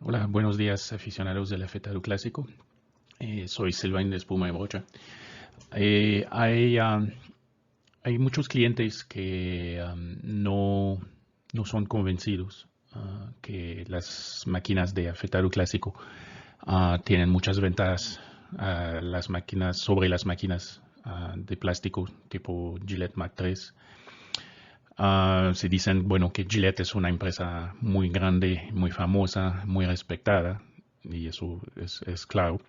Hola, buenos días aficionados del afetado clásico. Soy Silvain de Espuma y Brocha. Hay muchos clientes que no son convencidos que las máquinas de afetado clásico tienen muchas ventajas sobre las máquinas de plástico tipo Gillette Mac 3. Se dicen, bueno, que Gillette es una empresa muy grande, muy famosa, muy respetada, y eso es claro.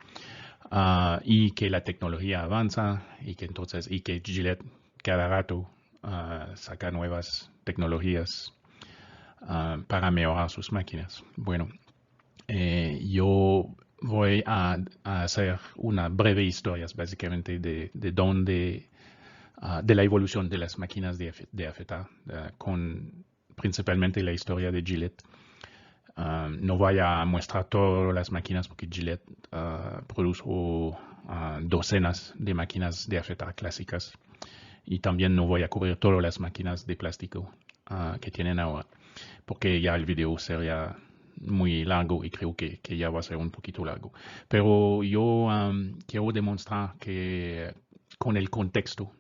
Y que la tecnología avanza y que Gillette cada rato saca nuevas tecnologías para mejorar sus máquinas. Bueno, yo voy a hacer una breve historia, básicamente, de dónde de la evolución de las máquinas de afeitar, con principalmente la historia de Gillette. No voy a mostrar todas las máquinas porque Gillette produjo docenas de máquinas de afeitar clásicas, y también no voy a cubrir todas las máquinas de plástico que tienen ahora, porque ya el video sería muy largo y creo que ya va a ser un poquito largo. Pero yo quiero demostrar que con el contexto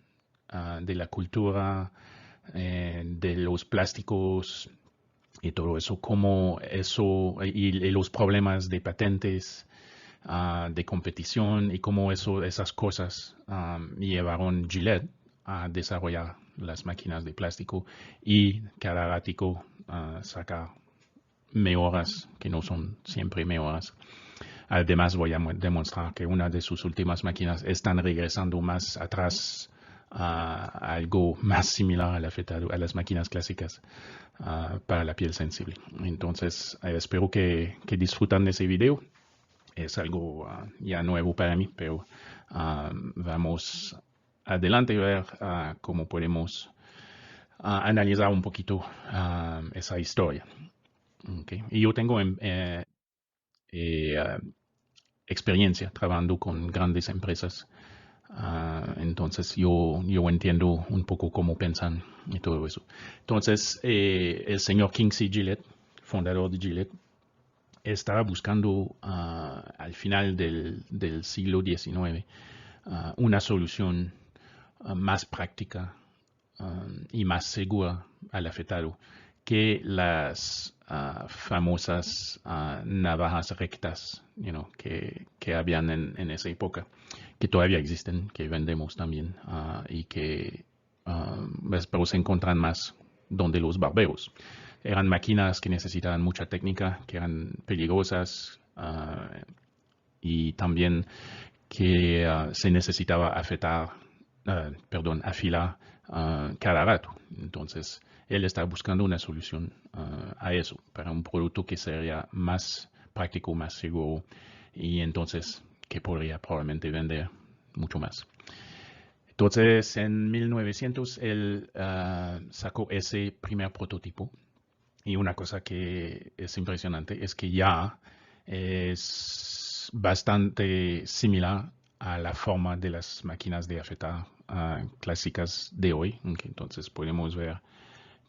de la cultura, de los plásticos y todo eso, cómo eso y los problemas de patentes, de competición, y cómo esas cosas llevaron Gillette a desarrollar las máquinas de plástico y cada ratico sacar mejoras que no son siempre mejoras. Además, voy a demostrar que una de sus últimas máquinas están regresando más atrás a algo más similar a las máquinas clásicas para la piel sensible. Entonces, espero que disfrutan de ese video. Es algo ya nuevo para mí, pero vamos adelante a ver cómo podemos analizar un poquito esa historia. Okay. Y yo tengo experiencia trabajando con grandes empresas. Entonces yo entiendo un poco cómo piensan y todo eso. Entonces el señor Kingsley Gillette, fundador de Gillette, estaba buscando al final del siglo XIX una solución más práctica y más segura al afeitado que las famosas navajas rectas que habían en esa época, que todavía existen, que vendemos también, y que pero se encuentran más donde los barberos. Eran máquinas que necesitaban mucha técnica, que eran peligrosas, y también que se necesitaba afilar cada rato. Entonces, él está buscando una solución a eso, para un producto que sería más práctico, más seguro, y entonces que podría probablemente vender mucho más. Entonces, en 1900, él sacó ese primer prototipo, y una cosa que es impresionante es que ya es bastante similar a la forma de las máquinas de afeitar clásicas de hoy. Okay, entonces podemos ver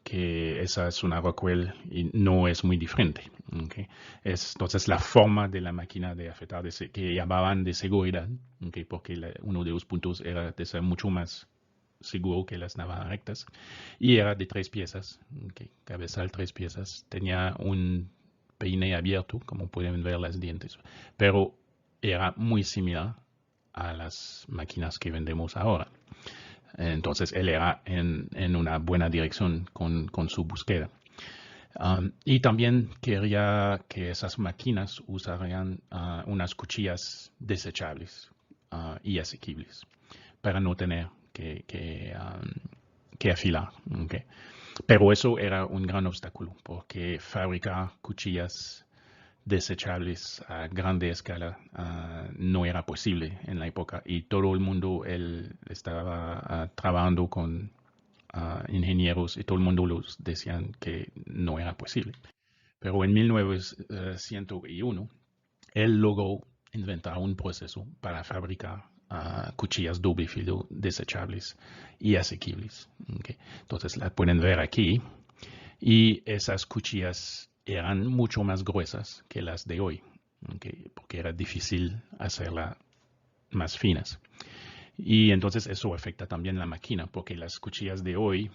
que esa es una Rockwell y no es muy diferente. Okay. Entonces la forma de la máquina de afeitar que llamaban de seguridad, okay, porque uno de los puntos era de ser mucho más seguro que las navajas rectas, y era de 3 piezas, okay, cabezal 3 piezas, tenía un peine abierto, como pueden ver las dientes, pero era muy similar a las máquinas que vendemos ahora. Entonces él era en una buena dirección con su búsqueda. Y también quería que esas máquinas usaran unas cuchillas desechables y asequibles para no tener que afilar. Okay. Pero eso era un gran obstáculo, porque fabricar cuchillas desechables a grande escala no era posible en la época, y todo el mundo estaba trabajando con ingenieros, y todo el mundo los decían que no era posible. Pero en 1901 él logró inventar un proceso para fabricar cuchillas doble filo desechables y asequibles. Okay. Entonces la pueden ver aquí, y esas cuchillas eran mucho más gruesas que las de hoy, porque era difícil hacerlas más finas. Y entonces eso afecta también la máquina, porque las cuchillas de hoy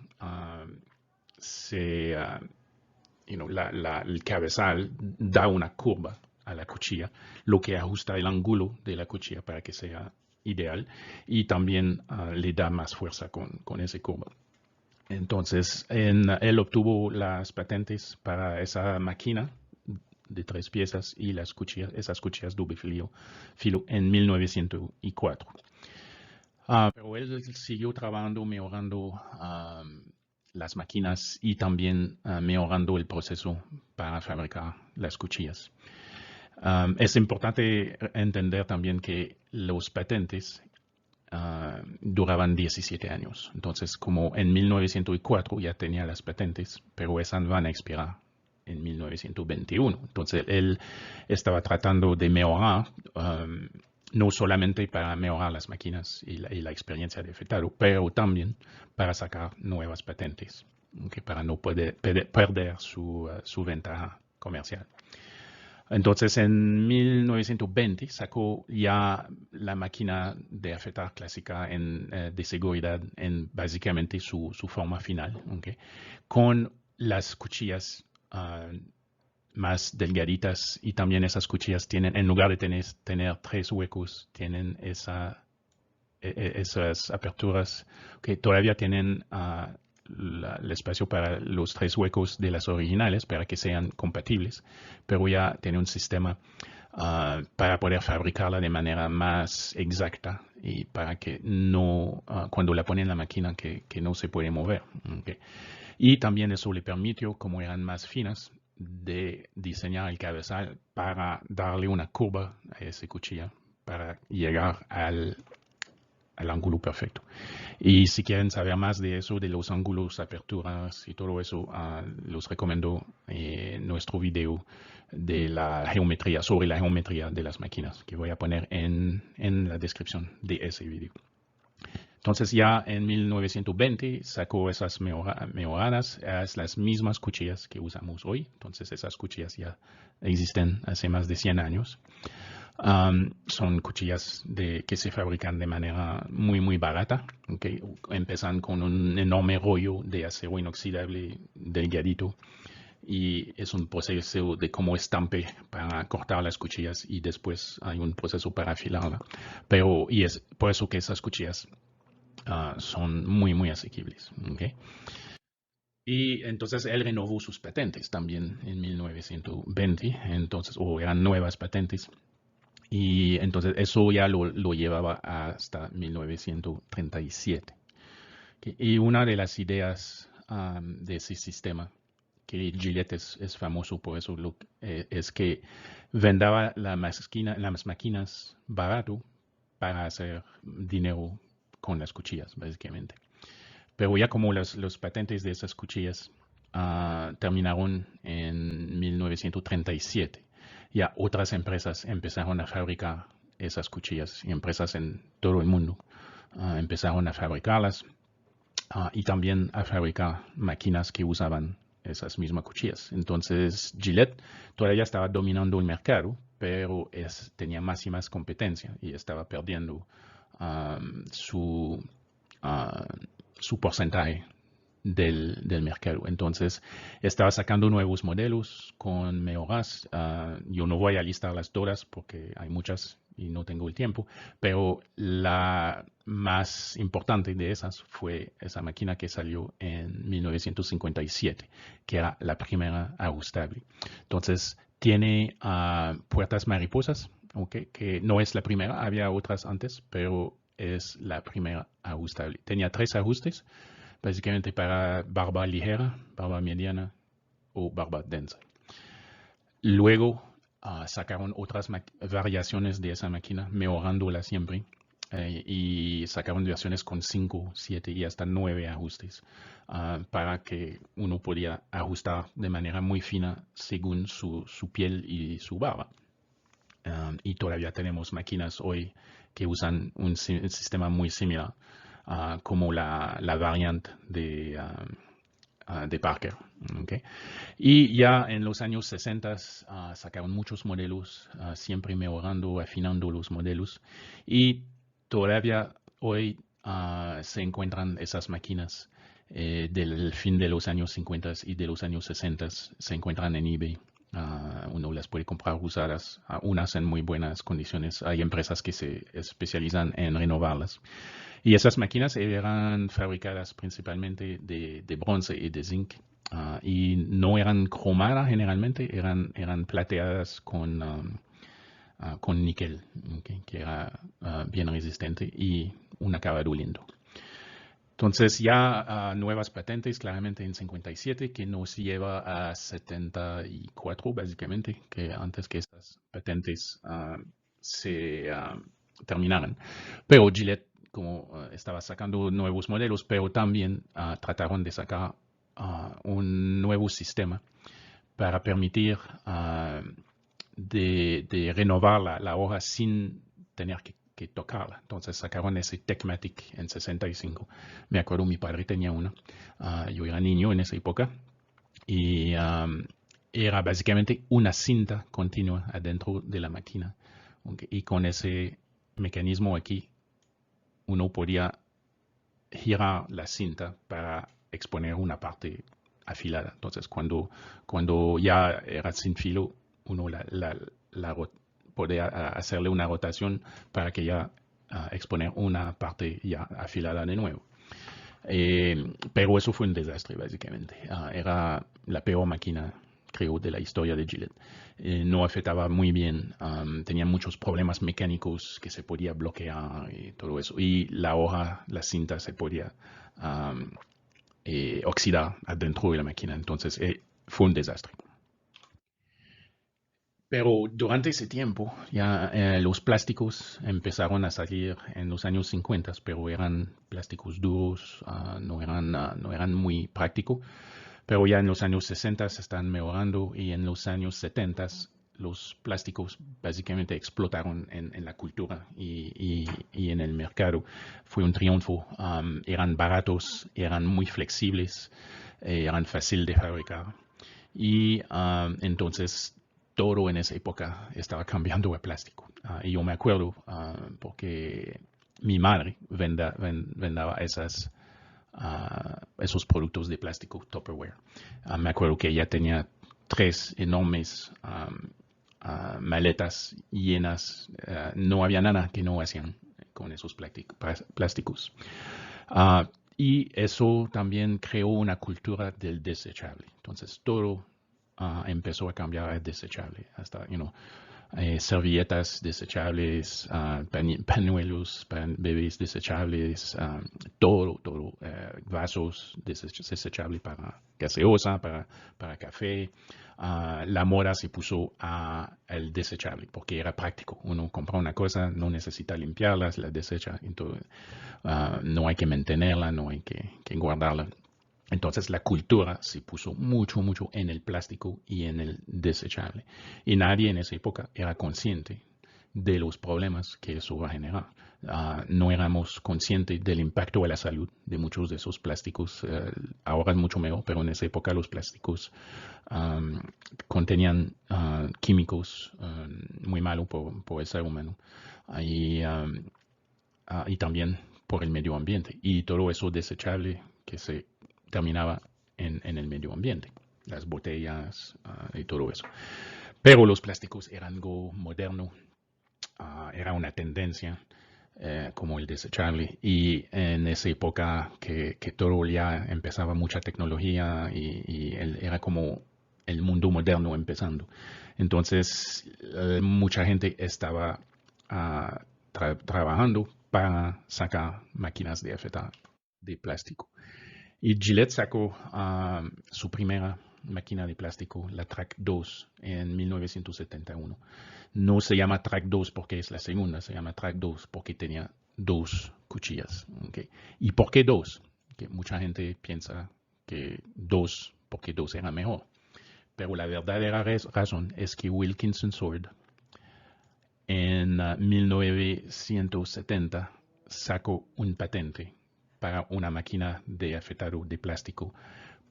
el cabezal da una curva a la cuchilla, lo que ajusta el ángulo de la cuchilla para que sea ideal, y también le da más fuerza con esa curva. Entonces, él obtuvo las patentes para esa máquina de 3 piezas y esas cuchillas doble filo en 1904. Pero él siguió trabajando, mejorando las máquinas y también mejorando el proceso para fabricar las cuchillas. Es importante entender también que los patentes duraban 17 años. Entonces, como en 1904 ya tenía las patentes, pero esas van a expirar en 1921. Entonces, él estaba tratando de mejorar, no solamente para mejorar las máquinas y la experiencia de afeitado, pero también para sacar nuevas patentes, para no perder su ventaja comercial. Entonces, en 1920 sacó ya la máquina de afeitar clásica de seguridad en básicamente su forma final, con las cuchillas más delgaditas, y también esas cuchillas tienen, en lugar de tener 3 huecos, tienen esas aperturas que todavía tienen el espacio para los 3 huecos de las originales para que sean compatibles, pero ya tiene un sistema para poder fabricarla de manera más exacta y para que no, cuando la ponen en la máquina, que no se puede mover. Y también eso le permitió, como eran más finas, de diseñar el cabezal para darle una curva a esa cuchilla para llegar al ángulo perfecto. Y si quieren saber más de eso, de los ángulos, aperturas y todo eso, los recomiendo nuestro video de la geometría, sobre la geometría de las máquinas, que voy a poner en la descripción de ese video. Entonces ya en 1920 sacó esas mejoradas, las mismas cuchillas que usamos hoy. Entonces esas cuchillas ya existen hace más de 100 años. Son cuchillas que se fabrican de manera muy, muy barata. Empiezan con un enorme rollo de acero inoxidable delgadito. Y es un proceso de como estampe para cortar las cuchillas, y después hay un proceso para afilarla. Y es por eso que esas cuchillas son muy, muy asequibles. Y entonces él renovó sus patentes también en 1920, o eran nuevas patentes. Y entonces eso ya lo llevaba hasta 1937. Y una de las ideas de ese sistema, que Gillette es famoso por eso, es que vendaba las máquinas barato para hacer dinero con las cuchillas, básicamente. Pero ya como los patentes de esas cuchillas terminaron en 1937, ya otras empresas empezaron a fabricar esas cuchillas, y empresas en todo el mundo empezaron a fabricarlas y también a fabricar máquinas que usaban esas mismas cuchillas. Entonces Gillette todavía estaba dominando el mercado, pero tenía más y más competencia y estaba perdiendo su porcentaje del mercado. Entonces estaba sacando nuevos modelos con mejoras. Yo no voy a listarlas todas porque hay muchas y no tengo el tiempo, pero la más importante de esas fue esa máquina que salió en 1957, que era la primera ajustable. Entonces tiene puertas mariposas, que no es la primera, había otras antes, pero es la primera ajustable. Tenía 3 ajustes, básicamente para barba ligera, barba mediana o barba densa. Luego sacaron otras variaciones de esa máquina, mejorándola siempre, y sacaron versiones con 5, 7 y hasta 9 ajustes para que uno pudiera ajustar de manera muy fina según su piel y su barba. Y todavía tenemos máquinas hoy que usan un sistema muy similar, como la variante de de Parker. ¿Okay? Y ya en los años 60 sacaron muchos modelos, siempre mejorando, afinando los modelos. Y todavía hoy se encuentran esas máquinas del fin de los años 50 y de los años 60. Se encuentran en eBay. Uno las puede comprar usadas, unas en muy buenas condiciones. Hay empresas que se especializan en renovarlas. Y esas máquinas eran fabricadas principalmente de bronce y de zinc. Y no eran cromadas generalmente, eran plateadas con níquel, okay, que era bien resistente y un acabado lindo. Entonces ya nuevas patentes claramente en 57 que nos lleva a 74 básicamente, que antes que estas patentes se terminaran. Pero Gillette como estaba sacando nuevos modelos, pero también trataron de sacar un nuevo sistema para permitir de renovar la hoja sin tener que tocarla. Entonces sacaron ese Techmatic en 65. Me acuerdo, mi padre tenía una. Yo era niño en esa época. Y era básicamente una cinta continua adentro de la máquina. Okay. Y con ese mecanismo aquí, uno podía girar la cinta para exponer una parte afilada. Entonces, cuando ya era sin filo, uno podía hacerle una rotación para que ya exponer una parte ya afilada de nuevo. Pero eso fue un desastre, básicamente. Era la peor máquina, creo, de la historia de Gillette. No afectaba muy bien, tenía muchos problemas mecánicos que se podía bloquear y todo eso. Y la hoja, la cinta se podía oxidar adentro de la máquina. Entonces fue un desastre. Pero durante ese tiempo ya los plásticos empezaron a salir en los años 50, pero eran plásticos duros, no eran muy prácticos. Pero ya en los años 60 se están mejorando y en los años 70 los plásticos básicamente explotaron en la cultura y en el mercado. Fue un triunfo. Eran baratos, eran muy flexibles, eran fáciles de fabricar. Y entonces todo en esa época estaba cambiando a plástico. Y yo me acuerdo porque mi madre vendaba esos productos de plástico Tupperware. Me acuerdo que ella tenía 3 enormes maletas llenas. No había nada que no hacían con esos plásticos. Y eso también creó una cultura del desechable. Entonces todo empezó a cambiar a desechable. Hasta, servilletas desechables, pañuelos para bebés desechables, todo, vasos desechables para gaseosa, para café. La moda se puso al desechable porque era práctico. Uno compra una cosa, no necesita limpiarla, la desecha, entonces, no hay que mantenerla, no hay que guardarla. Entonces la cultura se puso mucho en el plástico y en el desechable. Y nadie en esa época era consciente de los problemas que eso va a generar. No éramos conscientes del impacto a la salud de muchos de esos plásticos. Ahora es mucho mejor, pero en esa época los plásticos contenían químicos muy malos por el ser humano. Y también por el medio ambiente. Y todo eso desechable que se terminaba en el medio ambiente, las botellas y todo eso. Pero los plásticos eran algo moderno, era una tendencia como el desechable. Y en esa época que todo ya empezaba mucha tecnología y era como el mundo moderno empezando. Entonces mucha gente estaba trabajando para sacar máquinas de afeitar de plástico. Y Gillette sacó su primera máquina de plástico, la Track 2, en 1971. No se llama Track 2 porque es la segunda, se llama Track 2 porque tenía 2 cuchillas. ¿Okay? ¿Y por qué 2? Que mucha gente piensa que 2 porque 2 era mejor. Pero la verdadera razón es que Wilkinson Sword en 1970 sacó un patente para una máquina de afeitado de plástico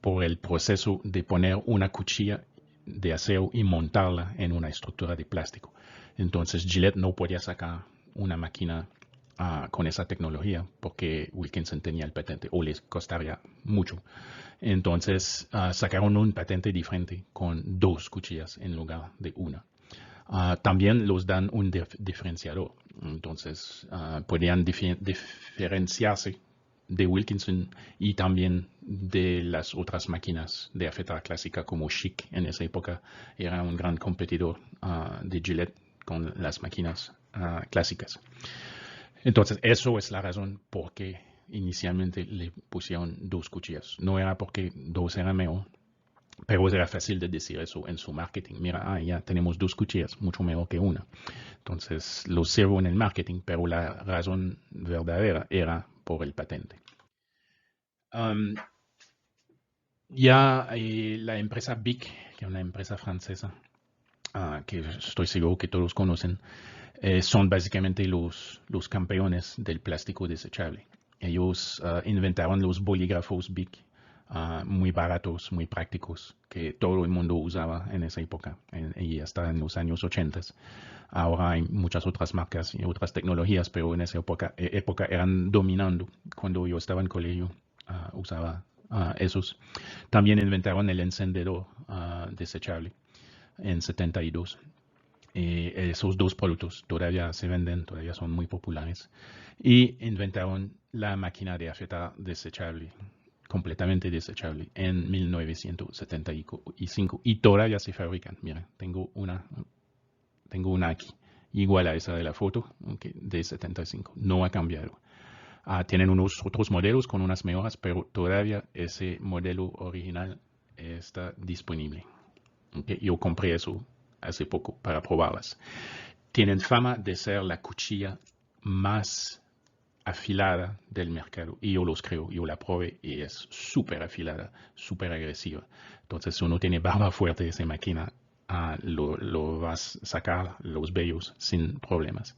por el proceso de poner una cuchilla de acero y montarla en una estructura de plástico. Entonces Gillette no podía sacar una máquina con esa tecnología porque Wilkinson tenía el patente o les costaría mucho. Entonces sacaron un patente diferente con 2 cuchillas en lugar de una. También los dan un diferenciador. Entonces podían diferenciarse de Wilkinson y también de las otras máquinas de afeitar clásica como Schick en esa época era un gran competidor de Gillette con las máquinas clásicas. Entonces eso es la razón por qué inicialmente le pusieron 2 cuchillas. No era porque 2 era mejor, pero era fácil de decir eso en su marketing. Mira, ya tenemos 2 cuchillas, mucho mejor que una. Entonces lo sirvo en el marketing, pero la razón verdadera era por el patente. La empresa BIC, que es una empresa francesa, que estoy seguro que todos conocen, son básicamente los campeones del plástico desechable. Ellos inventaron los bolígrafos BIC, muy baratos, muy prácticos, que todo el mundo usaba en esa época y hasta en los años 80. Ahora hay muchas otras marcas y otras tecnologías, pero en esa época eran dominando. Cuando yo estaba en colegio, usaba esos. También inventaron el encendedor desechable en 72. Esos 2 productos todavía se venden, todavía son muy populares. Y inventaron la máquina de afeitar desechable, completamente desechable, en 1975. Y todavía se fabrican. Miren, tengo una aquí, igual a esa de la foto, de 75. No ha cambiado. Tienen unos otros modelos con unas mejoras, pero todavía ese modelo original está disponible. Yo compré eso hace poco para probarlas. Tienen fama de ser la cuchilla más afilada del mercado y yo los creo, yo la probé y es súper afilada, súper agresiva. Entonces si uno tiene barba fuerte de esa máquina, lo vas a sacar los vellos sin problemas.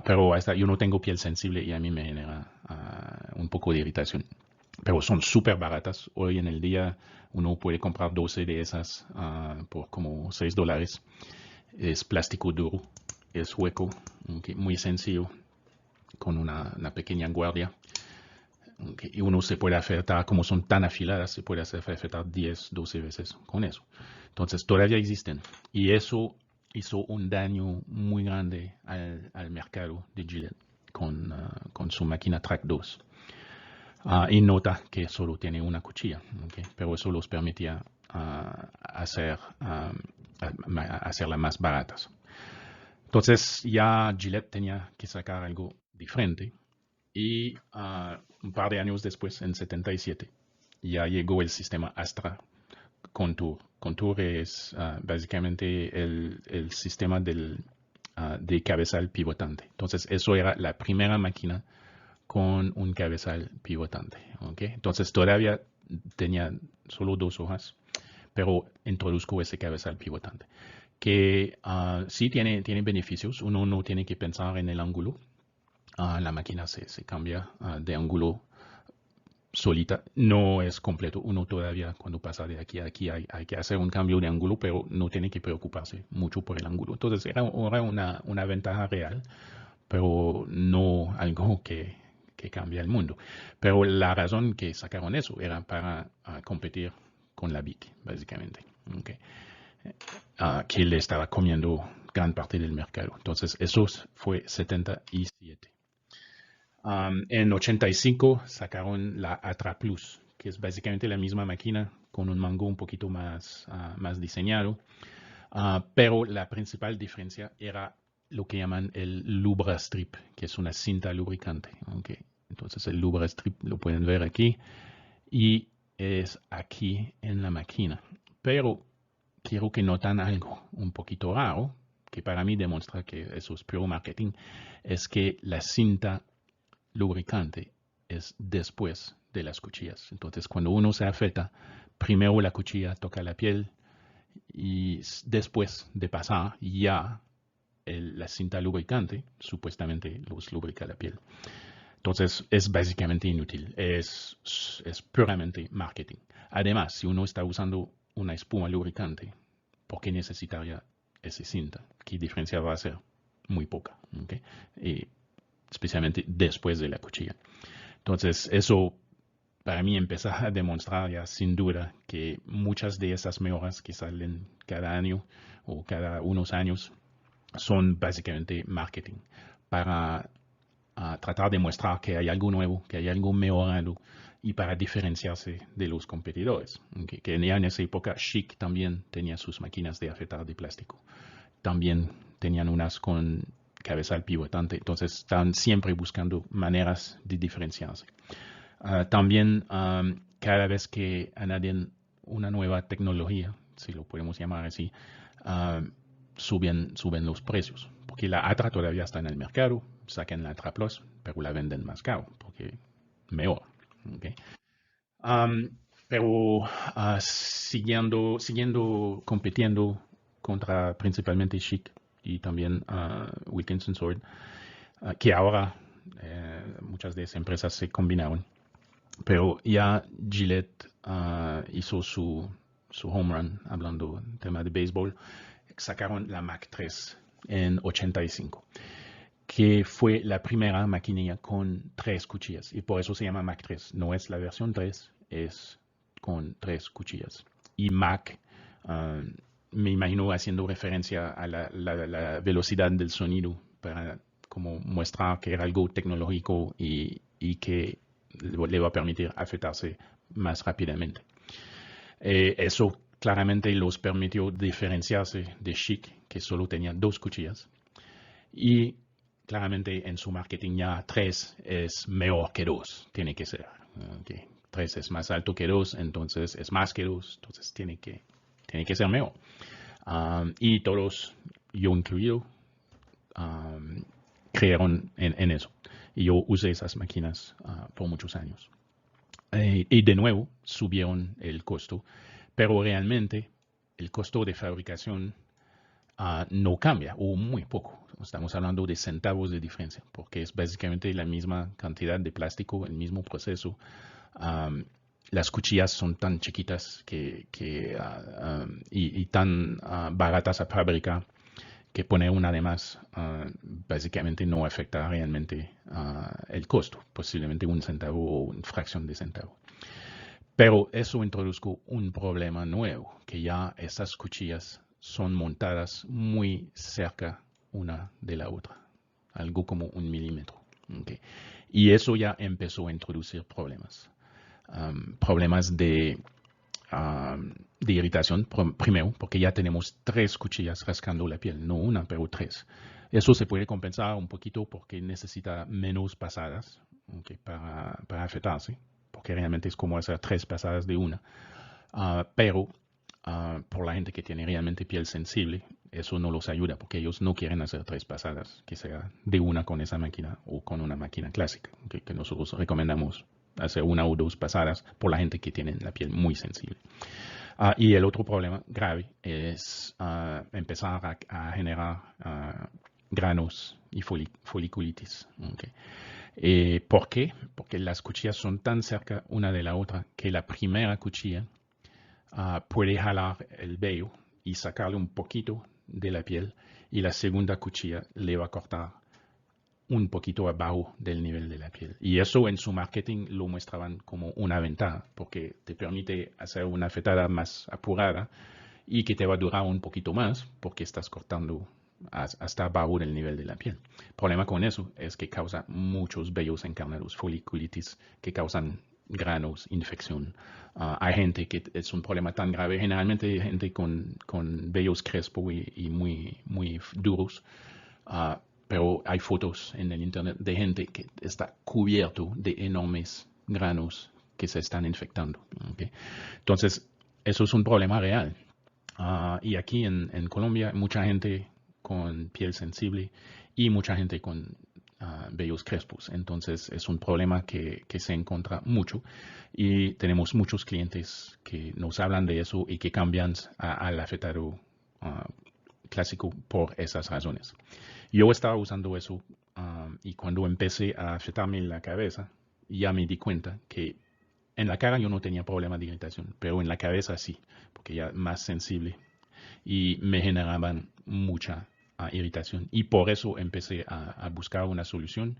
Pero yo no tengo piel sensible y a mí me genera un poco de irritación. Pero son súper baratas. Hoy en el día uno puede comprar 12 de esas por como $6. Es plástico duro, es hueco, muy sencillo, con una pequeña guardia. Y uno se puede afeitar, como son tan afiladas, se puede afeitar 10, 12 veces con eso. Entonces todavía existen. Y eso hizo un daño muy grande al mercado de Gillette con su máquina Track 2. Y nota que solo tiene una cuchilla, pero eso los permitía hacerlas más baratas. Entonces ya Gillette tenía que sacar algo diferente y un par de años después, en 77, ya llegó el sistema Astra Contour. Contour es básicamente el sistema de cabezal pivotante. Entonces eso era la primera máquina con un cabezal pivotante. Entonces todavía tenía solo 2 hojas, pero introduzco ese cabezal pivotante. Que sí tiene beneficios. Uno no tiene que pensar en el ángulo. La máquina se cambia de ángulo solita. No es completo. Uno todavía cuando pasa de aquí a aquí hay que hacer un cambio de ángulo, pero no tiene que preocuparse mucho por el ángulo. Entonces era una ventaja real, pero no algo que cambia el mundo. Pero la razón que sacaron eso era para competir con la BIC, básicamente. Que le estaba comiendo gran parte del mercado. Entonces eso fue 77. En 85 sacaron la Atra Plus, que es básicamente la misma máquina con un mango un poquito más diseñado, pero la principal diferencia era lo que llaman el Lubrastrip, que es una cinta lubricante. Entonces el Lubrastrip lo pueden ver aquí y es aquí en la máquina. Pero quiero que noten algo un poquito raro, que para mí demuestra que eso es puro marketing, es que la cinta lubricante es después de las cuchillas. Entonces, cuando uno se afeita, primero la cuchilla toca la piel y después de pasar ya la cinta lubricante supuestamente los lubrica la piel. Entonces, es básicamente inútil. Es puramente marketing. Además, si uno está usando una espuma lubricante, ¿por qué necesitaría esa cinta? ¿Qué diferencia va a ser? Muy poca, ¿okay? Especialmente después de la cuchilla. Entonces, eso para mí empieza a demostrar ya sin duda que muchas de esas mejoras que salen cada año o cada unos años son básicamente marketing para tratar de mostrar que hay algo nuevo, que hay algo mejorado y para diferenciarse de los competidores. Que ya en esa época Schick también tenía sus máquinas de afeitar de plástico. También tenían unas con cabezal pivotante, entonces están siempre buscando maneras de diferenciarse. También cada vez que añaden una nueva tecnología, si lo podemos llamar así, suben los precios. Porque la Atra todavía está en el mercado, sacan la Atra Plus, pero la venden más caro, porque mejor. ¿Okay? Pero siguiendo compitiendo contra principalmente Schick y también Wilkinson Sword, que ahora muchas de esas empresas se combinaron. Pero ya Gillette hizo su home run, hablando del tema de béisbol. Sacaron la Mac 3 en 85, que fue la primera maquinilla con 3 cuchillas. Y por eso se llama Mac 3. No es la versión 3, es con 3 cuchillas. Y Mac, me imagino haciendo referencia a la velocidad del sonido para como mostrar que era algo tecnológico y que le va a permitir afeitarse más rápidamente. Eso claramente los permitió diferenciarse de Schick, que solo tenía 2 cuchillas. Y claramente en su marketing ya 3 es mejor que 2, tiene que ser. Okay. 3 es más alto que 2, entonces es más que 2, entonces tiene que ser mejor. Y todos, yo incluido, creyeron en eso. Y yo usé esas máquinas por muchos años. Y de nuevo subieron el costo, pero realmente el costo de fabricación no cambia, o muy poco. Estamos hablando de centavos de diferencia, porque es básicamente la misma cantidad de plástico, el mismo proceso. Las cuchillas son tan chiquitas y tan baratas a fabricar que poner una de más básicamente no afecta realmente el costo, posiblemente un centavo o una fracción de centavo. Pero eso introdujo un problema nuevo, que ya esas cuchillas son montadas muy cerca una de la otra, algo como 1 milímetro. Okay. Y eso ya empezó a introducir problemas. Problemas de irritación, primero, porque ya tenemos 3 cuchillas rascando la piel, no una, pero 3. Eso se puede compensar un poquito porque necesita menos pasadas, okay, para afeitarse, porque realmente es como hacer 3 pasadas de una. Pero por la gente que tiene realmente piel sensible, eso no los ayuda, porque ellos no quieren hacer 3 pasadas, que sea de una con esa máquina o con una máquina clásica, okay, que nosotros recomendamos hacer 1 o 2 pasadas por la gente que tiene la piel muy sensible. Y el otro problema grave es empezar a generar granos y foliculitis. Okay. ¿Por qué? Porque las cuchillas son tan cerca una de la otra que la primera cuchilla puede jalar el vello y sacarle un poquito de la piel, y la segunda cuchilla le va a cortar un poquito abajo del nivel de la piel. Y eso en su marketing lo muestraban como una ventaja, porque te permite hacer una afeitada más apurada y que te va a durar un poquito más, porque estás cortando hasta abajo del nivel de la piel. El problema con eso es que causa muchos vellos encarnados, foliculitis, que causan granos, infección. Hay gente que es un problema tan grave, generalmente hay gente con vellos crespos y muy duros, pero hay fotos en el internet de gente que está cubierto de enormes granos que se están infectando. Okay. Entonces, eso es un problema real. Y aquí en Colombia, mucha gente con piel sensible y mucha gente con vellos crespos. Entonces, es un problema que se encuentra mucho, y tenemos muchos clientes que nos hablan de eso y que cambian al afeitado clásico por esas razones. Yo estaba usando eso y cuando empecé a afeitarme la cabeza, ya me di cuenta que En la cara yo no tenía problema de irritación, pero en la cabeza sí, porque ya más sensible y me generaban mucha irritación. Y por eso empecé a buscar una solución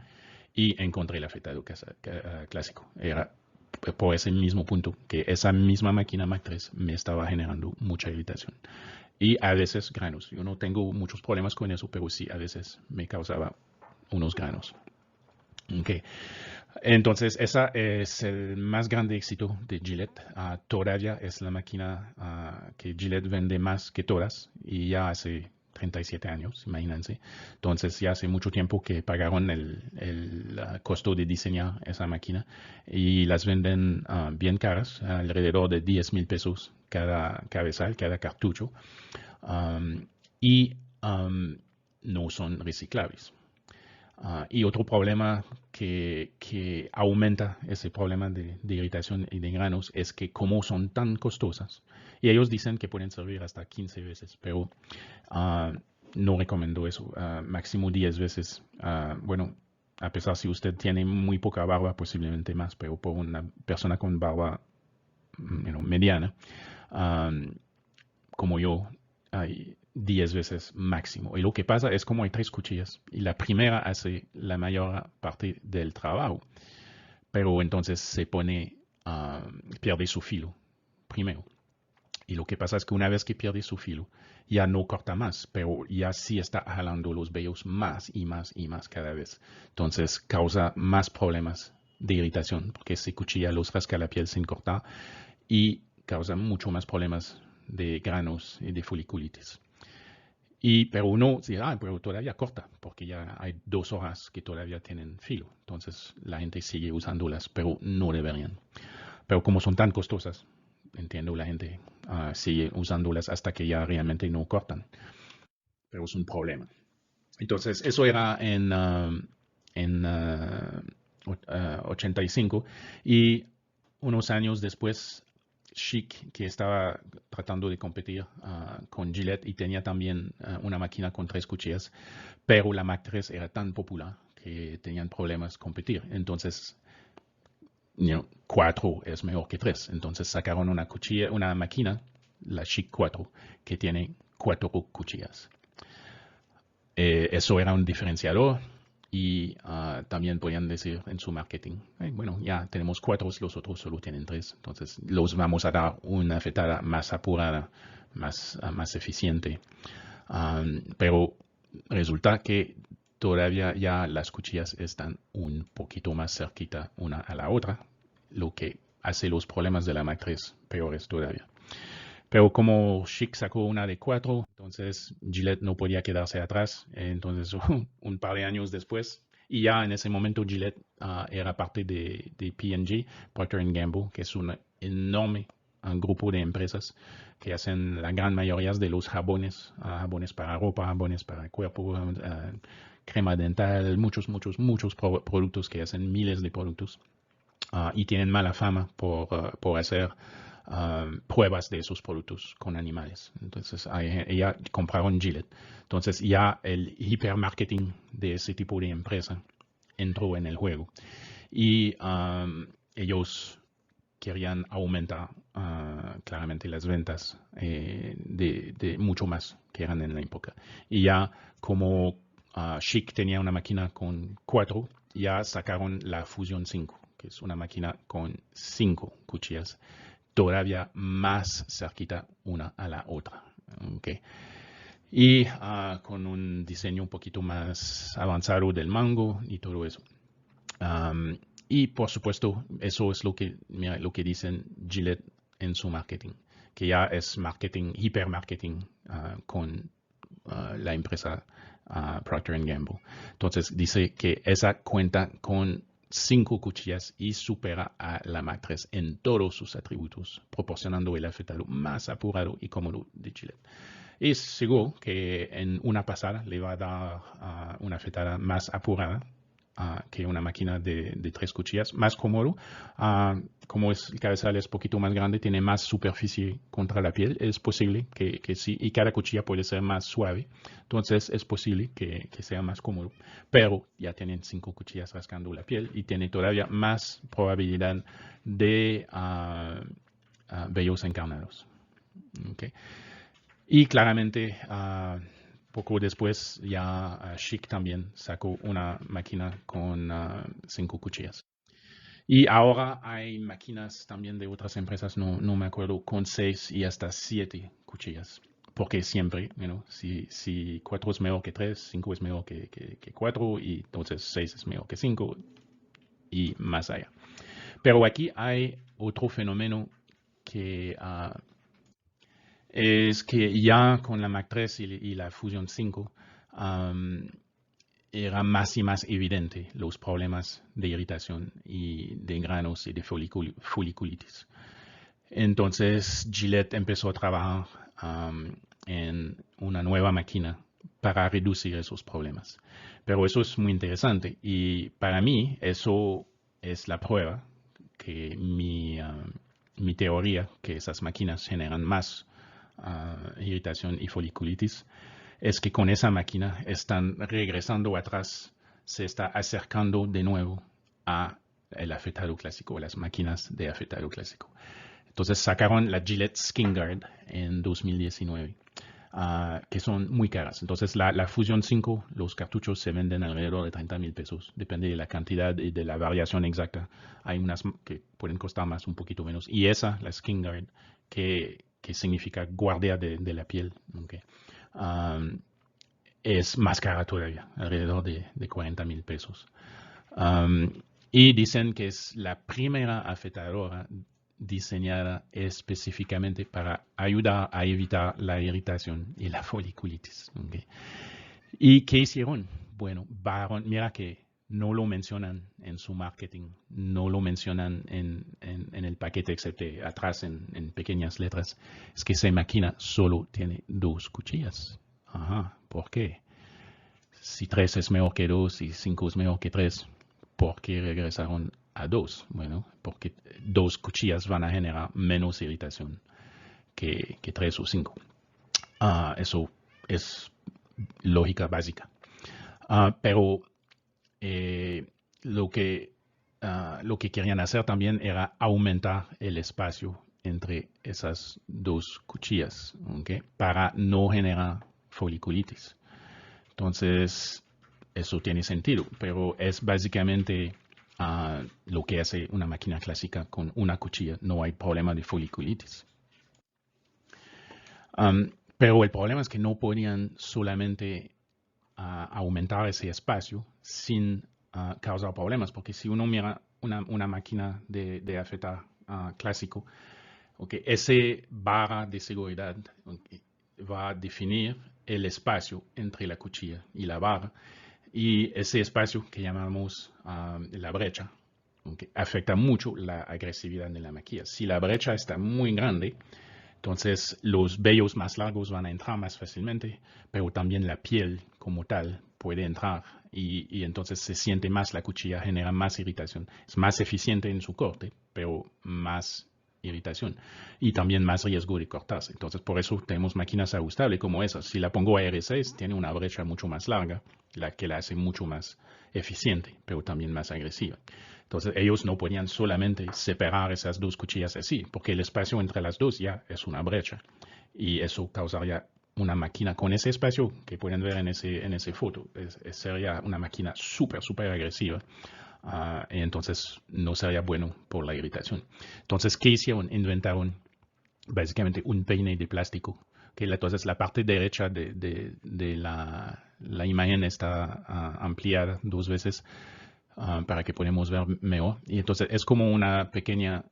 y encontré el afeitado clásico. Era por ese mismo punto que esa misma máquina Mac 3 me estaba generando mucha irritación. Y a veces granos. Yo no tengo muchos problemas con eso, pero sí a veces me causaba unos granos. Okay. Entonces, esa es el más grande éxito de Gillette. Todavía es la máquina que Gillette vende más que todas y ya hace 37 años, imagínense. Entonces, ya hace mucho tiempo que pagaron el costo de diseñar esa máquina y las venden bien caras, alrededor de 10,000 pesos cada cabezal, cada cartucho. Y no son reciclables. Y otro problema que aumenta ese problema de irritación y de granos es que como son tan costosas, y ellos dicen que pueden servir hasta 15 veces, pero no recomiendo eso, máximo 10 veces. Bueno, a pesar si usted tiene muy poca barba, posiblemente más, pero por una persona con barba mediana, como yo, hay 10 veces máximo. Y lo que pasa es como hay 3 cuchillas y la primera hace la mayor parte del trabajo, pero entonces se pone, pierde su filo primero. Y lo que pasa es que una vez que pierde su filo, ya no corta más, pero ya sí está jalando los vellos más y más y más cada vez. Entonces causa más problemas de irritación, porque ese cuchilla los rasca la piel sin cortar y causa mucho más problemas de granos y de foliculitis. Pero uno dirá, pero todavía corta, porque ya hay 2 horas que todavía tienen filo. Entonces la gente sigue usándolas, pero no deberían. Pero como son tan costosas, entiendo, la gente sigue usándolas hasta que ya realmente no cortan. Pero es un problema. Entonces, eso era en 85. Y unos años después, Schick, que estaba tratando de competir con Gillette y tenía también una máquina con 3 cuchillas, pero la Mac 3 era tan popular que tenían problemas competir. Entonces, 4 es mejor que 3. Entonces sacaron una máquina, la Schick 4, que tiene 4 cuchillas. Eso era un diferenciador. Y también podían decir en su marketing, bueno, ya tenemos 4, los otros solo tienen 3, entonces los vamos a dar una afeitada más apurada, más eficiente. Pero resulta que todavía ya las cuchillas están un poquito más cerquita una a la otra, lo que hace los problemas de la Mac 3 peores todavía. Pero como Schick sacó una de 4, entonces Gillette no podía quedarse atrás. Entonces, un par de años después, y ya en ese momento Gillette era parte de P&G, Procter & Gamble, que es un enorme grupo de empresas que hacen la gran mayoría de los jabones, jabones para ropa, jabones para el cuerpo, crema dental, muchos productos que hacen miles de productos. Y tienen mala fama por hacer pruebas de esos productos con animales. Entonces, ya compraron Gillette. Entonces, ya el hipermarketing de ese tipo de empresa entró en el juego. Y ellos querían aumentar claramente las ventas de mucho más que eran en la época. Y ya como Schick tenía una máquina con 4, ya sacaron la Fusion 5, que es una máquina con 5 cuchillas, todavía más cerquita una a la otra. Okay. Y con un diseño un poquito más avanzado del mango y todo eso. Y por supuesto, eso es lo que dicen Gillette en su marketing, que ya es marketing, hipermarketing con la empresa Procter & Gamble. Entonces dice que esa cuenta con 5 cuchillas y supera a la Mac 3 en todos sus atributos, proporcionando el afeitado más apurado y cómodo de Gillette. Y seguro que en una pasada le va a dar una afeitada más apurada que una máquina de 3 cuchillas, más cómodo. Como el cabezal es un poquito más grande, tiene más superficie contra la piel, es posible que sí, y cada cuchilla puede ser más suave, entonces es posible que sea más cómodo, pero ya tienen 5 cuchillas rascando la piel y tiene todavía más probabilidad de vellos encarnados. Okay. Y claramente, poco después, ya Schick también sacó una máquina con 5 cuchillas. Y ahora hay máquinas también de otras empresas, no me acuerdo, con 6 y hasta 7 cuchillas. Porque siempre, si 4 es mejor que 3, 5 es mejor que 4, y entonces 6 es mejor que 5 y más allá. Pero aquí hay otro fenómeno que es que ya con la Mac 3 y la Fusion 5 era más y más evidente los problemas de irritación y de granos y de foliculitis. Entonces Gillette empezó a trabajar en una nueva máquina para reducir esos problemas. Pero eso es muy interesante y para mí eso es la prueba que mi teoría, que esas máquinas generan más irritación y foliculitis, es que con esa máquina están regresando atrás, se está acercando de nuevo a el afeitado clásico, las máquinas de afeitado clásico. Entonces sacaron la Gillette Skin Guard en 2019, que son muy caras. Entonces la Fusion 5, los cartuchos se venden alrededor de 30,000 pesos, depende de la cantidad y de la variación exacta. Hay unas que pueden costar más, un poquito menos. Y esa, la Skin Guard, que significa guardia de la piel, okay, es más cara todavía, alrededor de 40,000 pesos. Y dicen que es la primera afeitadora diseñada específicamente para ayudar a evitar la irritación y la foliculitis. Okay. ¿Y qué hicieron? Bueno, mira que no lo mencionan en su marketing, no lo mencionan en el paquete, excepto atrás en pequeñas letras. Es que esa máquina solo tiene 2 cuchillas. Ajá, ¿por qué? Si 3 es mejor que 2 y 5 es mejor que 3, ¿por qué regresaron a 2? Bueno, porque 2 cuchillas van a generar menos irritación que 3 o 5. Eso es lógica básica. Pero lo que querían hacer también era aumentar el espacio entre esas 2 cuchillas, ¿okay? Para no generar foliculitis. Entonces, eso tiene sentido, pero es básicamente lo que hace una máquina clásica con una cuchilla. No hay problema de foliculitis. Pero el problema es que no podían solamente aumentar ese espacio sin causar problemas, porque si uno mira una máquina de afeitar clásico, okay, ese barra de seguridad, okay, va a definir el espacio entre la cuchilla y la barra, y ese espacio que llamamos la brecha, okay, afecta mucho la agresividad de la maquilla. Si la brecha está muy grande, entonces los vellos más largos van a entrar más fácilmente, pero también la piel como tal puede entrar y entonces se siente más la cuchilla, genera más irritación. Es más eficiente en su corte, pero más irritación y también más riesgo de cortarse. Entonces por eso tenemos máquinas ajustables como esas. Si la pongo a R6 tiene una brecha mucho más larga, la que la hace mucho más eficiente, pero también más agresiva. Entonces ellos no podían solamente separar esas 2 cuchillas así, porque el espacio entre las 2 ya es una brecha y eso causaría una máquina con ese espacio que pueden ver en ese foto. Sería una máquina súper agresiva. Y entonces no sería bueno por la irritación. Entonces, ¿qué hicieron? Inventaron básicamente un peine de plástico. Que entonces la parte derecha de la imagen está ampliada 2 veces para que podamos ver mejor. Y entonces es como un pequeño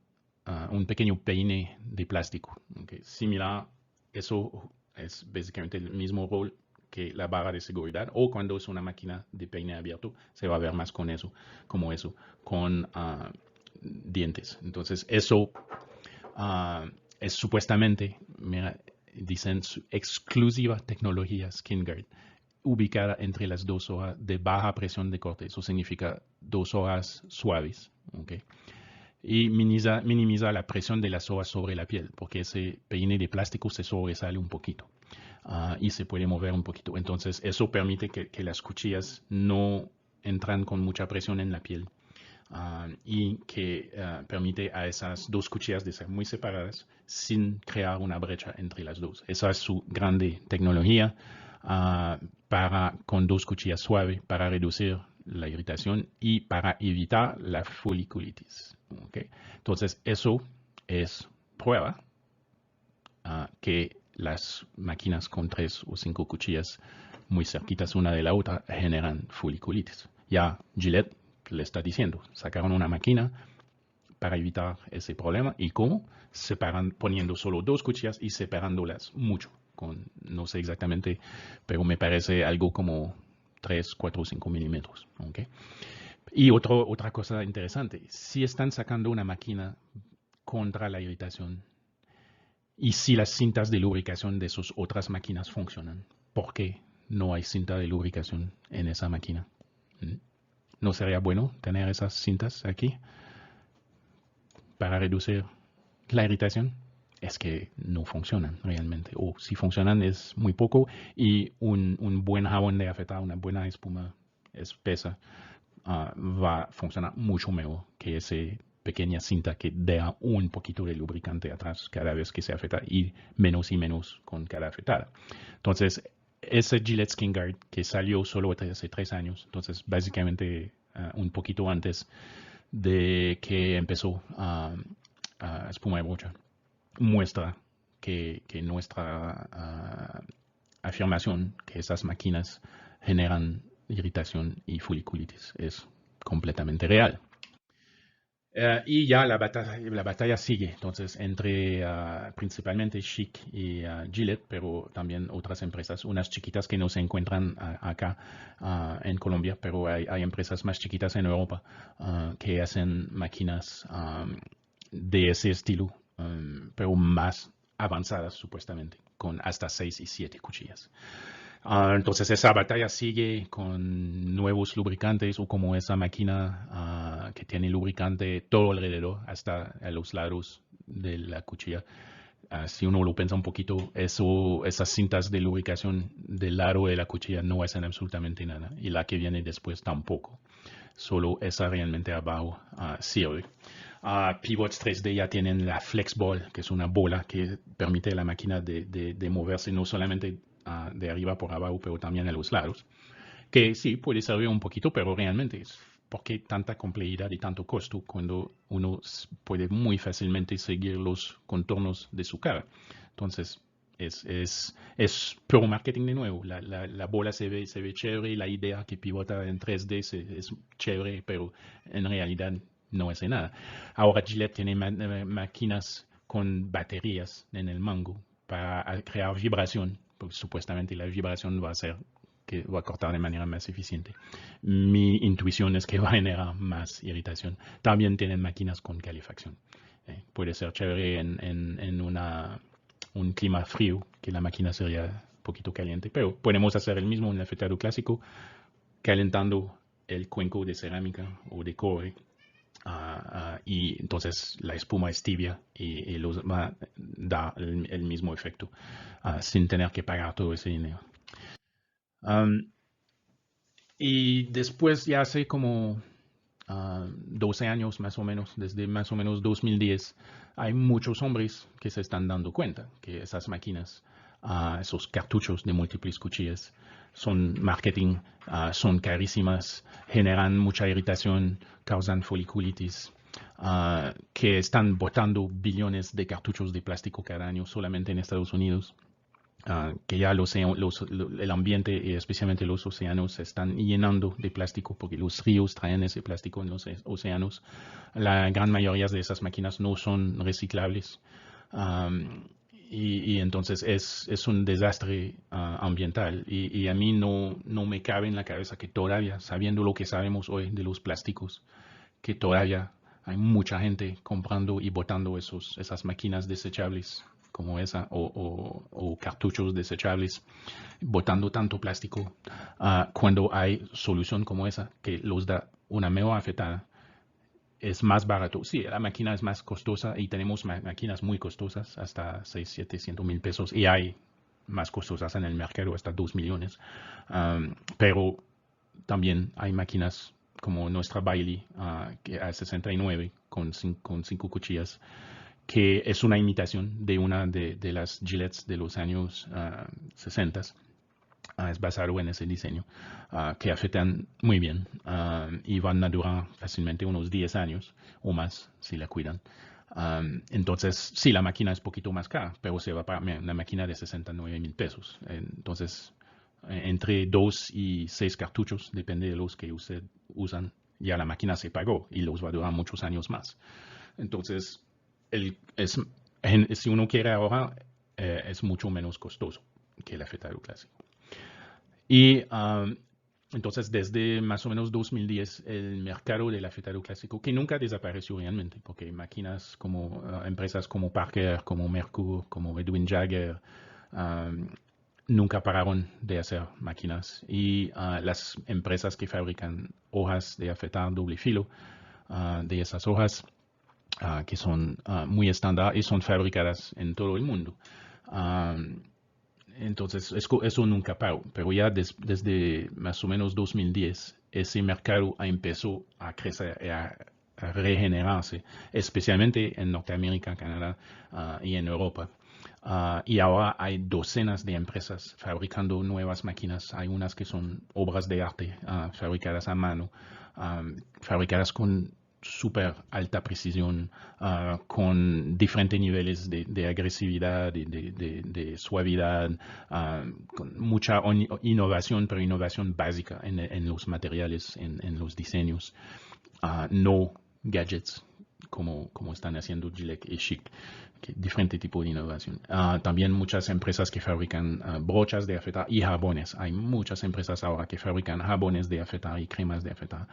peine de plástico. Okay. Similar, eso es básicamente el mismo rol que la barra de seguridad, o cuando es una máquina de peine abierto, se va a ver más con eso, con dientes. Entonces eso es supuestamente, mira, dicen exclusiva tecnología Skin Guard, ubicada entre las 2 hojas de baja presión de corte. Eso significa 2 hojas suaves. ¿Okay? Y minimiza la presión de las hojas sobre la piel, porque ese peine de plástico se sobresale un poquito y se puede mover un poquito. Entonces, eso permite que las cuchillas no entran con mucha presión en la piel y que permite a esas dos cuchillas de ser muy separadas sin crear una brecha entre las dos. Esa es su grande tecnología con dos cuchillas suaves para reducir la irritación y para evitar la foliculitis. ¿Okay? Entonces, eso es prueba que las máquinas con 3 o 5 cuchillas muy cerquitas una de la otra generan foliculitis. Ya Gillette le está diciendo, sacaron una máquina para evitar ese problema. ¿Y cómo? Poniendo solo 2 cuchillas y separándolas mucho. No sé exactamente, pero me parece algo como 3, 4 o 5 milímetros. ¿Okay? Y otra cosa interesante, si están sacando una máquina contra la irritación y si las cintas de lubricación de esas otras máquinas funcionan, ¿por qué no hay cinta de lubricación en esa máquina? ¿No sería bueno tener esas cintas aquí para reducir la irritación? Es que no funcionan realmente, o si funcionan es muy poco, y un buen jabón de afeitar, una buena espuma espesa va a funcionar mucho mejor que esa pequeña cinta que deja un poquito de lubricante atrás cada vez que se afeita y menos con cada afeitada. Entonces, ese Gillette Skin Guard que salió solo hace 3 años, entonces básicamente un poquito antes de que empezó espuma de brocha, muestra que nuestra afirmación que esas máquinas generan irritación y foliculitis es completamente real. Y ya la batalla sigue, entonces, entre principalmente Schick y Gillette, pero también otras empresas, unas chiquitas que no se encuentran acá en Colombia, pero hay empresas más chiquitas en Europa que hacen máquinas de ese estilo, pero más avanzadas supuestamente, con hasta 6 y 7 cuchillas. Entonces esa batalla sigue con nuevos lubricantes o como esa máquina que tiene lubricante todo alrededor, hasta a los lados de la cuchilla. Si uno lo piensa un poquito, esas cintas de lubricación del lado de la cuchilla no hacen absolutamente nada, y la que viene después tampoco. Solo esa realmente abajo sirve. Pivots 3D ya tienen la FlexBall, que es una bola que permite a la máquina de moverse no solamente de arriba por abajo, pero también a los lados. Que sí, puede servir un poquito, pero realmente ¿por qué tanta complejidad y tanto costo cuando uno puede muy fácilmente seguir los contornos de su cara? Entonces, es puro marketing de nuevo. La bola se ve chévere, la idea que pivota en 3D es chévere, pero en realidad no hace nada. Ahora Gillette tiene máquinas con baterías en el mango para crear vibración, porque supuestamente la vibración va a ser que va a cortar de manera más eficiente. Mi intuición es que va a generar más irritación. También tienen máquinas con calefacción. Puede ser chévere en un clima frío, que la máquina sería un poquito caliente, pero podemos hacer el mismo en el afeitado clásico, calentando el cuenco de cerámica o de cobre. Y entonces la espuma es tibia y da el mismo efecto sin tener que pagar todo ese dinero. Y después, ya hace como 12 años más o menos, desde más o menos 2010, hay muchos hombres que se están dando cuenta que esas máquinas, esos cartuchos de múltiples cuchillas, son marketing, son carísimas, generan mucha irritación, causan foliculitis, que están botando billones de cartuchos de plástico cada año solamente en Estados Unidos. Que ya el ambiente y especialmente los océanos se están llenando de plástico porque los ríos traen ese plástico en los océanos. La gran mayoría de esas máquinas no son reciclables y entonces es un desastre ambiental y a mí no me cabe en la cabeza que todavía, sabiendo lo que sabemos hoy de los plásticos, que todavía hay mucha gente comprando y botando esas máquinas desechables como esa o cartuchos desechables, botando tanto plástico, cuando hay solución como esa que los da una mejor afectada, es más barato. Sí, la máquina es más costosa y tenemos máquinas muy costosas, hasta 600-700 mil pesos, y hay más costosas en el mercado, hasta 2 millones. Pero también hay máquinas como nuestra Bailey, que a 69 con 5 cuchillas, que es una imitación de una de las Gillettes de los años 60. Es basado en ese diseño, que afectan muy bien y van a durar fácilmente unos 10 años o más si la cuidan. Entonces, sí, la máquina es un poquito más cara, pero se va para una máquina de 69 mil pesos. Entonces, entre 2 y 6 cartuchos, depende de los que usted usan, ya la máquina se pagó y los va a durar muchos años más. Entonces, si uno quiere ahorrar, es mucho menos costoso que el afeitado clásico. Y entonces, desde más o menos 2010, el mercado del afeitado clásico, que nunca desapareció realmente, porque máquinas como empresas como Parker, como Merkur, como Edwin Jagger, nunca pararon de hacer máquinas. Y las empresas que fabrican hojas de afeitar doble filo, de esas hojas, que son muy estándar y son fabricadas en todo el mundo. Entonces, eso nunca paró, pero ya desde más o menos 2010, ese mercado empezó a crecer y a regenerarse, especialmente en Norteamérica, Canadá y en Europa. Y ahora hay docenas de empresas fabricando nuevas máquinas. Hay unas que son obras de arte, fabricadas a mano, fabricadas con súper alta precisión, con diferentes niveles de agresividad, de suavidad, con mucha innovación, pero innovación básica en los materiales, en los diseños, no gadgets como están haciendo Gillette y Schick, diferente tipo de innovación. También muchas empresas que fabrican brochas de afeitar y jabones. Hay muchas empresas ahora que fabrican jabones de afeitar y cremas de afeitar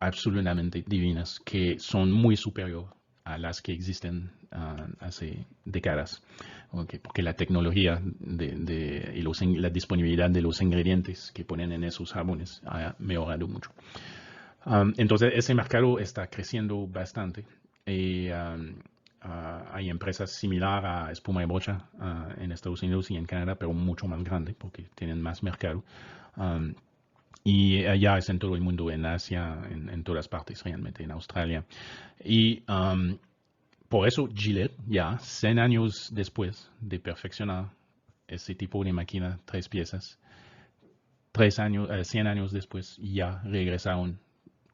absolutamente divinas, que son muy superiores a las que existen hace décadas. Porque la tecnología y la disponibilidad de los ingredientes que ponen en esos jabones ha mejorado mucho. Entonces, ese mercado está creciendo bastante. Y hay empresas similares a Espuma y Brocha en Estados Unidos y en Canadá, pero mucho más grande porque tienen más mercado. Y allá es en todo el mundo, en Asia, en todas partes realmente, en Australia. Y por eso Gillette, ya 100 años después de perfeccionar ese tipo de máquina, 3 piezas, 100 años después, ya regresaron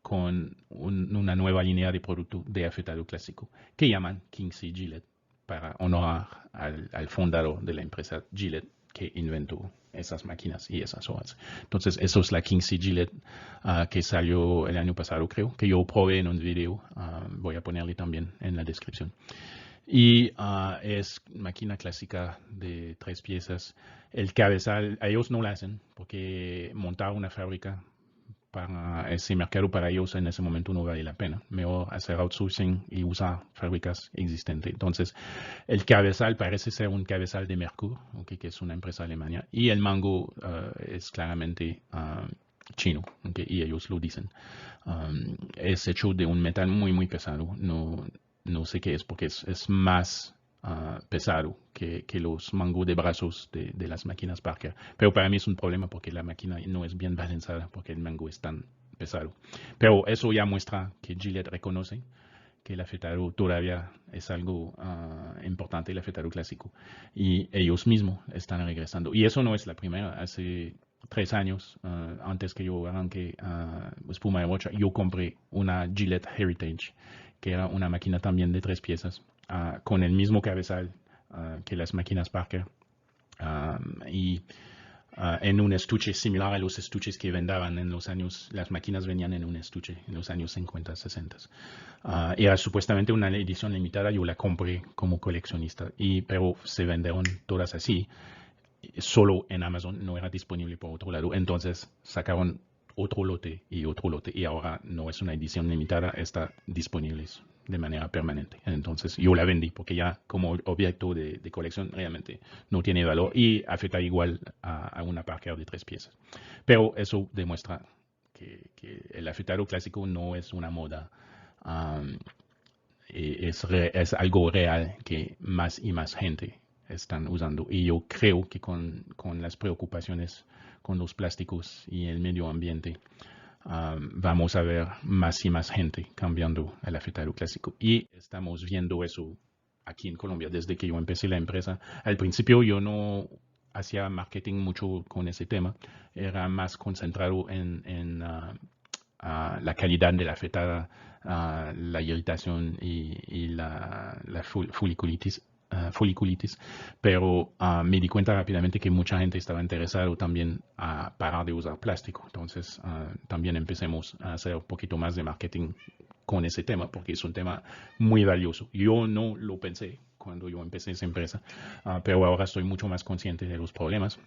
con una nueva línea de producto de afeitado clásico que llaman Kingsley Gillette, para honorar al fundador de la empresa Gillette que inventó esas máquinas y esas hojas. Entonces, eso es la Kingsley Gillette que salió el año pasado, creo, que yo probé en un video. Voy a ponerle también en la descripción. Y es máquina clásica de 3 piezas. El cabezal, ellos no lo hacen porque montar una fábrica para ese mercado para ellos en ese momento no vale la pena. Mejor hacer outsourcing y usar fábricas existentes. Entonces, el cabezal parece ser un cabezal de Merkur, que es una empresa alemana, y el mango es claramente chino, y ellos lo dicen. Es hecho de un metal muy, muy pesado. No sé qué es, porque es más pesado que los mangos de brazos de las máquinas Parker. Pero para mí es un problema porque la máquina no es bien balanceada porque el mango es tan pesado. Pero eso ya muestra que Gillette reconoce que el afeitado todavía es algo importante, el afeitado clásico. Y ellos mismos están regresando. Y eso no es la primera. Hace 3 años, antes que yo arranque Espuma y Brocha, yo compré una Gillette Heritage, que era una máquina también de 3 piezas, con el mismo cabezal que las máquinas Parker, y en un estuche similar a los estuches que vendaban en los años, las máquinas venían en un estuche en los años 50, 60. Era supuestamente una edición limitada, yo la compré como coleccionista, pero se vendieron todas así, solo en Amazon, no era disponible por otro lado. Entonces sacaron otro lote, y ahora no es una edición limitada, está disponible de manera permanente. Entonces yo la vendí porque ya como objeto de colección realmente no tiene valor y afecta igual a una Parker de 3 piezas. Pero eso demuestra que el afeitado clásico no es una moda, um, es algo real que más y más gente están usando. Y yo creo que con las preocupaciones con los plásticos y el medio ambiente, vamos a ver más y más gente cambiando al afeitado clásico. Y estamos viendo eso aquí en Colombia desde que yo empecé la empresa. Al principio yo no hacía marketing mucho con ese tema, era más concentrado en la calidad de la afeitada, la irritación y la foliculitis. Foliculitis, pero me di cuenta rápidamente que mucha gente estaba interesada también a parar de usar plástico. Entonces también empecemos a hacer un poquito más de marketing con ese tema, porque es un tema muy valioso. Yo no lo pensé cuando yo empecé esa empresa, pero ahora estoy mucho más consciente de los problemas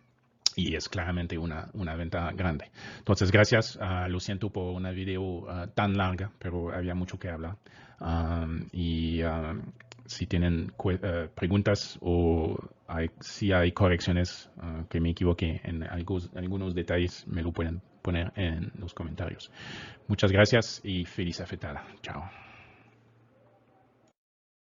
y es claramente una venta grande. Entonces, gracias. Lo siento por una video tan larga, pero había mucho que hablar. Si tienen preguntas o si hay correcciones que me equivoqué en algunos detalles, me lo pueden poner en los comentarios. Muchas gracias y feliz afeitada. Chao.